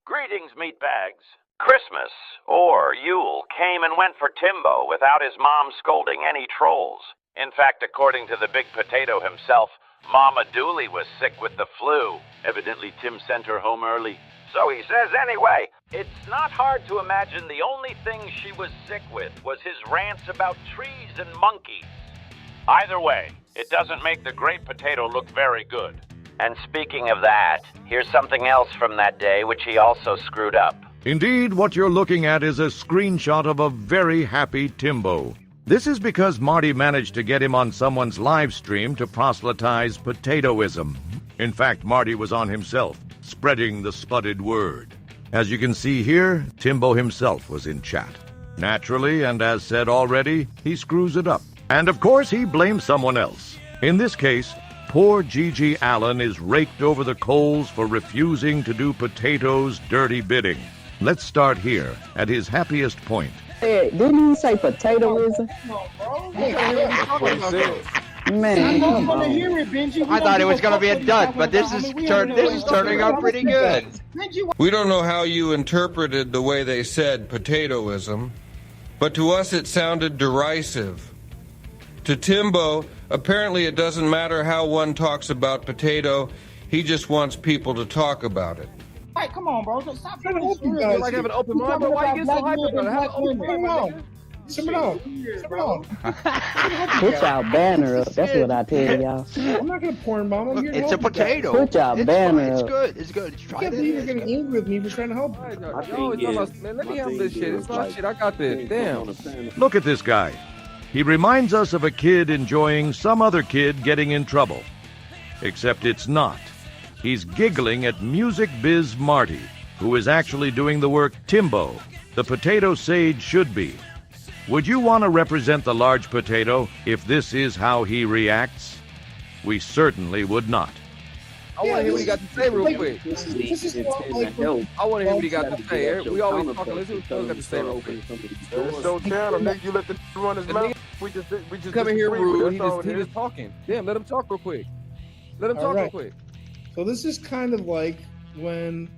Greetings, meatbags. Christmas, or Yule, came and went for Timbo without his mom scolding any trolls. In fact, according to the big potato himself, Mama Dooley was sick with the flu. Evidently, Tim sent her home early. So he says anyway. It's not hard to imagine the only thing she was sick with was his rants about trees and monkeys. Either way, it doesn't make the great potato look very good. And speaking of that, here's something else from that day which he also screwed up. Indeed, what you're looking at is a screenshot of a very happy Timbo. This is because Marty managed to get him on someone's live stream to proselytize potatoism. In fact, Marty was on himself, spreading the sputtered word. As you can see here, Timbo himself was in chat. Naturally, and as said already, he screws it up. And of course, he blames someone else. In this case, poor Gigi Allen is raked over the coals for refusing to do Potato's dirty bidding. Let's start here, at his happiest point. Hey, didn't he say potatoism? Man, come on. I thought it was going to be a dud, but this is turning out pretty good. We don't know how you interpreted the way they said potatoism, but to us it sounded derisive. To Timbo, apparently it doesn't matter how one talks about potato, he just wants people to talk about it. Hey, come on, bro. Stop trying to open guys. Like have an open mind, but why you get so hyped about it? Have an open mind. Simmer down. Put y'all banner up. That's what I tell y'all. I'm not gonna porn bomb. I'm here to It's a help you guys. potato. Put y'all banner It's up. good. It's good. Did you I try can't believe you're it? getting angry with me for trying to help you. Man, let me handle this shit. It's not shit. I got this. Damn. Look at this guy. He reminds us of a kid enjoying some other kid getting in trouble. Except it's not. He's giggling at Music Biz Marty, who is actually doing the work Timbo, the potato sage, should be. Would you want to represent the large potato if this is how he reacts? We certainly would not. I want to hear what he got to say real quick. This is like, I want to hear what he got to say. We always talking. Let's see what he got to say real quick. So channel, nigga, you let the run his mouth. We just Come in here disagree, rude. but He that's all it just talking. Damn, let him talk real quick. Let him talk real Alright. quick. so this is kind of like when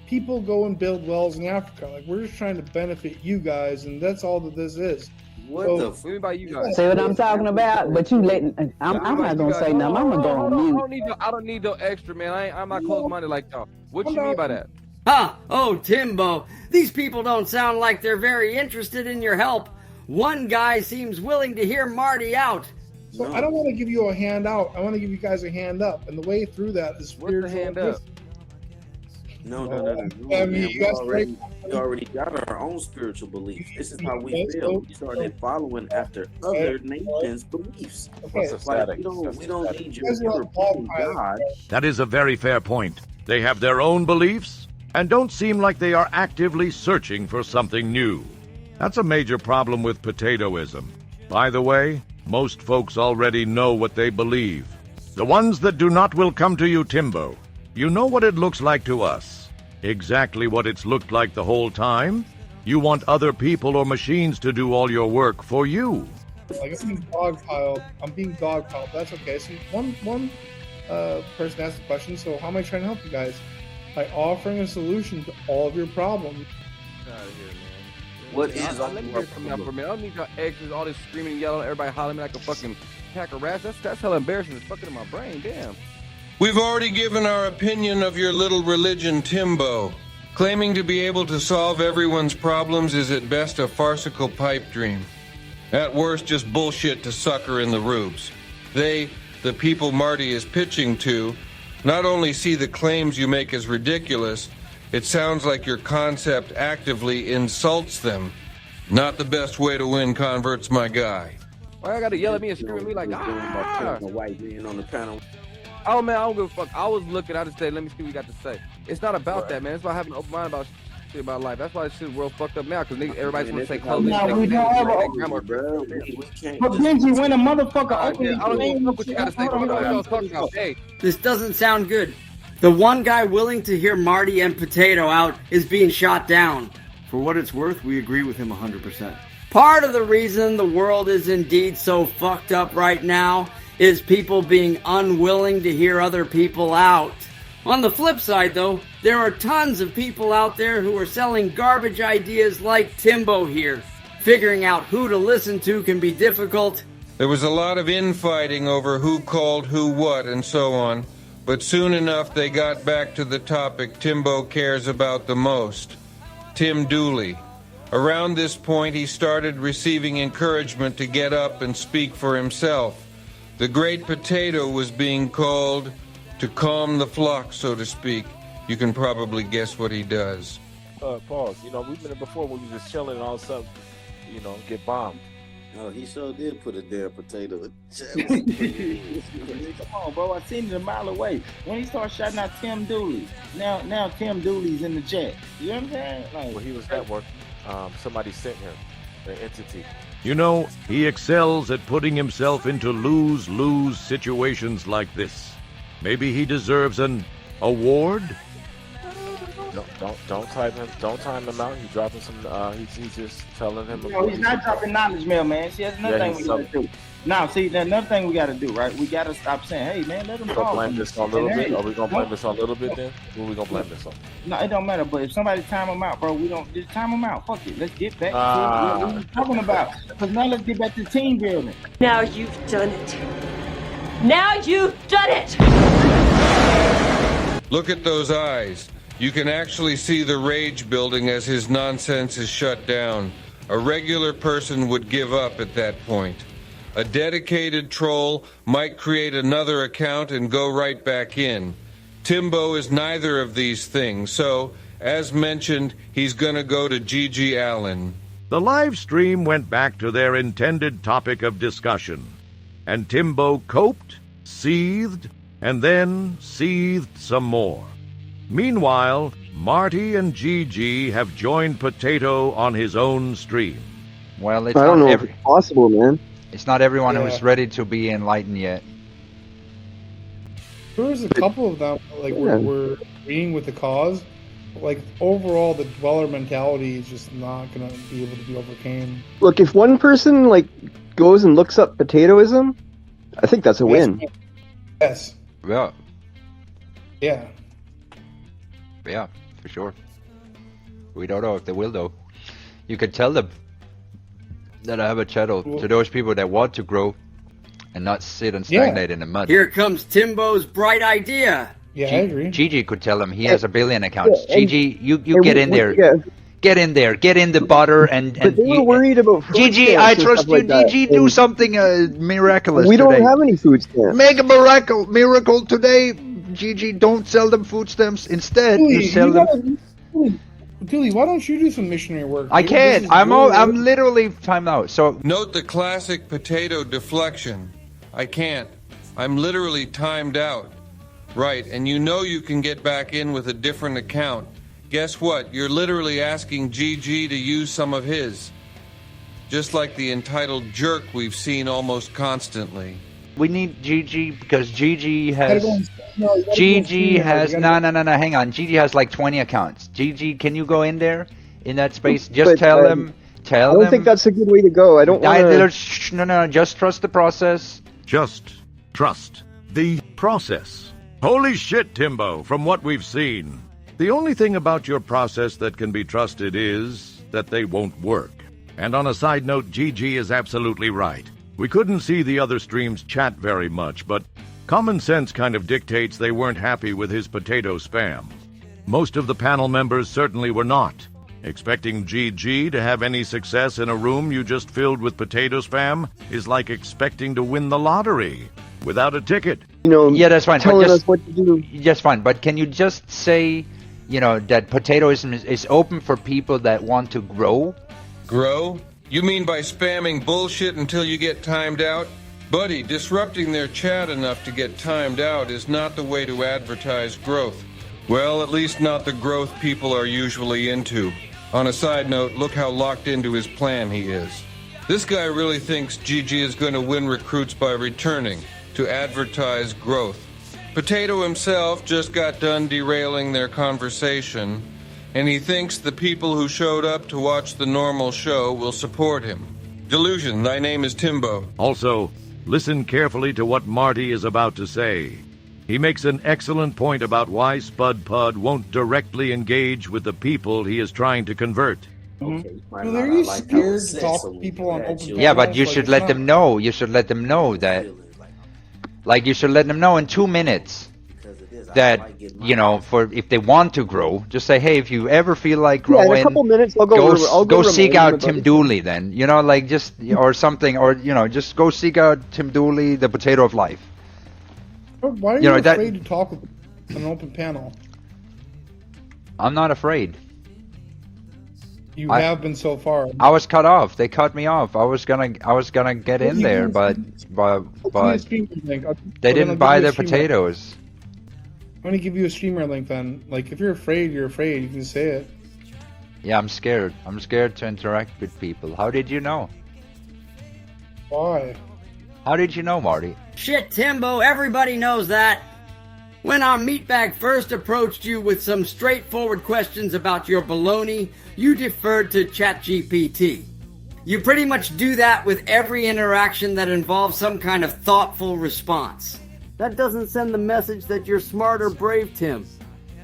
people go and build wells in Africa. Like, we're just trying to benefit you guys, and that's all that this is. What So- the What about you guys? See what I'm talking about? But you letting, I'm not gonna say nothing. I'm gonna go on mute. I don't need no extra, man. I'm not close-minded like y'all. What you mean by that? Huh? Oh, Timbo, these people don't sound like they're very interested in your help. One guy seems willing to hear Marty out. So I don't want to give you a hand out. I want to give you guys a hand up, and the way through that is What's the hand up? No. I mean, you guys We already got our own spiritual beliefs. This is how we feel. We started following after other nations' beliefs. Okay. Like, we don't need your God. That is a very fair point. They have their own beliefs and don't seem like they are actively searching for something new. That's a major problem with potatoism. By the way, most folks already know what they believe. The ones that do not will come to you, Timbo. You know what it looks like to us. Exactly what it's looked like the whole time. You want other people or machines to do all your work for you. Like, I'm being dogpiled. That's okay. So one person asked the question, so how am I trying to help you guys? By offering a solution to all of your problems. Get out of here, man. What is Let me hear something out for a minute. I don't need y'all extras, all this screaming and yelling, everybody hollering like a fucking pack of rats. That's hella embarrassing. It's fucking in my brain. Damn. We've already given our opinion of your little religion, Timbo. Claiming to be able to solve everyone's problems is at best a farcical pipe dream. At worst, just bullshit to sucker in the rubes. They, the people Marty is pitching to, not only see the claims you make as ridiculous, it sounds like your concept actively insults them. Not the best way to win converts, my guy. Why I gotta yell at me and scream at me like, ah? A white man on the panel. Oh, man, I don't give a fuck. I was looking, I just said, let me see what you got to say. It's not about that, man. It's about having an open mind about shit about life. That's why this shit world fucked up now, because everybody's want to say clothes. No, we don't have Bro, But Benji, when a motherfucker opens I don't give a fuck what you gotta say. What y'all talking about? Hey, This doesn't sound good. The one guy willing to hear Marty and Potato out is being shot down. For what it's worth, we agree with him 100%. Part of the reason the world is indeed so fucked up right now is people being unwilling to hear other people out. On the flip side, though, There are tons of people out there who are selling garbage ideas like Timbo here. Figuring out who to listen to can be difficult. There was a lot of infighting over who called who what and so on, but soon enough they got back to the topic Timbo cares about the most, Tim Dooley. Around this point he started receiving encouragement to get up and speak for himself. The Great Potato was being called to calm the flock, so to speak. You can probably guess what he does. Pause. You know, we've been there before when we was just chilling and all of a sudden, you know, get bombed. Oh, he sure did put a damn potato. Come on, bro. I seen it a mile away. When he started shouting out Tim Dooley, now Tim Dooley's in the chat. You know what I'm saying? Like, well, he was networked. Somebody sent him, an entity. You know, he excels at putting himself into lose-lose situations like this. Maybe he deserves an award? Don't time him out. He's dropping some. He's just telling him. No, he's not dropping knowledge mail, man. See, that's another thing we gotta do. Now, see, another thing we gotta do, right? We gotta stop saying, "Hey, man, let him talk." Blame this on a little bit. Are we gonna blame this on a little bit then? Who are we gonna blame this on? No, it don't matter. But if somebody time him out, bro, we don't just time him out. Fuck it. Let's get back to what we were talking about. Because now let's get back to team building. Now you've done it. Now you've done it. Look at those eyes. You can actually see the rage building as his nonsense is shut down. A regular person would give up at that point. A dedicated troll might create another account and go right back in. Timbo is neither of these things, so, as mentioned, he's gonna go to G.G. Allen. The live stream went back to their intended topic of discussion, and Timbo coped, seethed, and then seethed some more. Meanwhile, Marty and Gigi have joined Potato on his own stream. Well, it's I don't not know if it's possible, man. It's not everyone who's ready to be enlightened yet. There was a couple of them, like, were agreeing with the cause. Like, overall, the dweller mentality is just not going to be able to be overcame. Look, if one person, like, goes and looks up potatoism, I think that's a win. Yes. Yeah. Yeah. Yeah, for sure. We don't know if they will, though. You could tell them that I have a channel to those people that want to grow and not sit and stagnate in the mud. Here comes Timbo's bright idea. Yeah, I agree. Gigi could tell him he has 1 billion accounts. Gigi, you get in there. Get in there. Get in the butter and But they were worried about food Gigi, stamps I and trust stuff you. like that. Gigi, do something miraculous We don't today. have any food stamps. Make a miracle today. Gigi, don't sell them food stamps. Instead, you sell them. Dooley, why don't you do some missionary work? I dude? can't. This is I'm really- literally timed out. So Note the classic potato deflection. I can't. I'm literally timed out. Right, and you know you can get back in with a different account. Guess what? You're literally asking GG to use some of his. Just like the entitled jerk we've seen almost constantly. we need Gigi because Gigi has. Gigi has no. Hang on. Gigi has like 20 accounts. Gigi, can you go in there in that space? Just But, tell them. I don't think that's a good way to go. I don't want to. No. Just trust the process. Just trust the process. Holy shit, Timbo, from what we've seen. The only thing about your process that can be trusted is that they won't work. And on a side note, Gigi is absolutely right. We couldn't see the other streams chat very much, but common sense kind of dictates they weren't happy with his potato spam. Most of the panel members certainly were not. Expecting GG to have any success in a room you just filled with potato spam is like expecting to win the lottery without a ticket. Yeah, that's fine. Telling us what to do. Just fine. But can you just say, that potatoism is open for people that want to grow? Grow? You mean by spamming bullshit until you get timed out? Buddy, disrupting their chat enough to get timed out is not the way to advertise growth. Well, at least not the growth people are usually into. On a side note, look how locked into his plan he is. This guy really thinks GG is going to win recruits by returning to advertise growth. Potato himself just got done derailing their conversation, and he thinks the people who showed up to watch the normal show will support him. Delusion, thy name is Timbo. Also, listen carefully to what Marty is about to say. He makes an excellent point about why Spud Pud won't directly engage with the people he is trying to convert. Okay, well, are you scared to talk to people on open Yeah, but panels? you Like, should it's let not- them know. You should let them know that. Like, you should let them know in 2 minutes that, you know, for if they want to grow, just say, hey, if you ever feel like Yeah, growing, in a couple minutes, I'll go seek remind out him Tim about it. Dooley then. You know, like just, or something, or, you know, just go seek out Tim Dooley, the potato of life. Why are You you know, that- afraid to talk with an open panel? I'm not afraid. You I- have been so far. I was cut off. They cut me off. I was gonna get in there, but they didn't buy their potatoes. I'm gonna give you a streamer link then. Like, if you're afraid, you're afraid. You can say it. Yeah, I'm scared. I'm scared to interact with people. How did you know? Why? How did you know, Marty? Shit, Timbo, everybody knows that. When our meatbag first approached you with some straightforward questions about your baloney, you deferred to ChatGPT. You pretty much do that with every interaction that involves some kind of thoughtful response. That doesn't send the message that you're smart or brave, Tim.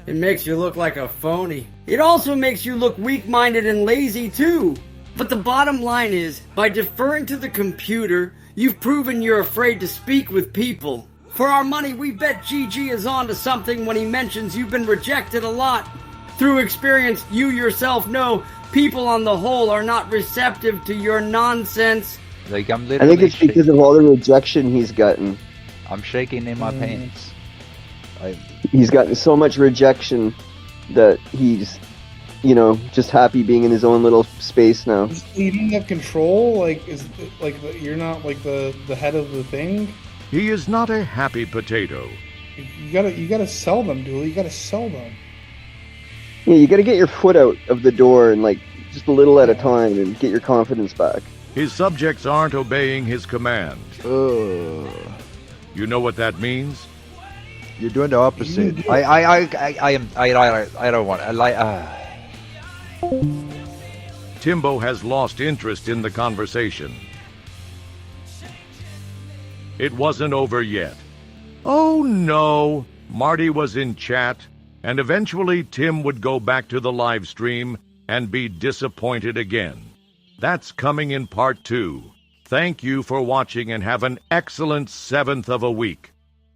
It makes you look like a phony. It also makes you look weak-minded and lazy, too. But the bottom line is, by deferring to the computer, you've proven you're afraid to speak with people. For our money, we bet GG is onto something when he mentions you've been rejected a lot. Through experience, you yourself know people on the whole are not receptive to your nonsense. Like, I'm I literally think it's because of all the rejection he's gotten. I'm shaking in my pants. He's gotten so much rejection that he's, you know, just happy being in his own little space now. You don't have control. Like, you're not like the head of the thing. He is not a happy potato. You gotta sell them, dude. You gotta sell them. Yeah, you gotta get your foot out of the door and, like, just a little at a time and get your confidence back. His subjects aren't obeying his command. You know what that means? You're doing the opposite. I don't want. Timbo has lost interest in the conversation. It wasn't over yet. Oh no! Marty was in chat, and eventually Tim would go back to the live stream and be disappointed again. That's coming in part 2. Thank you for watching and have an excellent 7th of a week.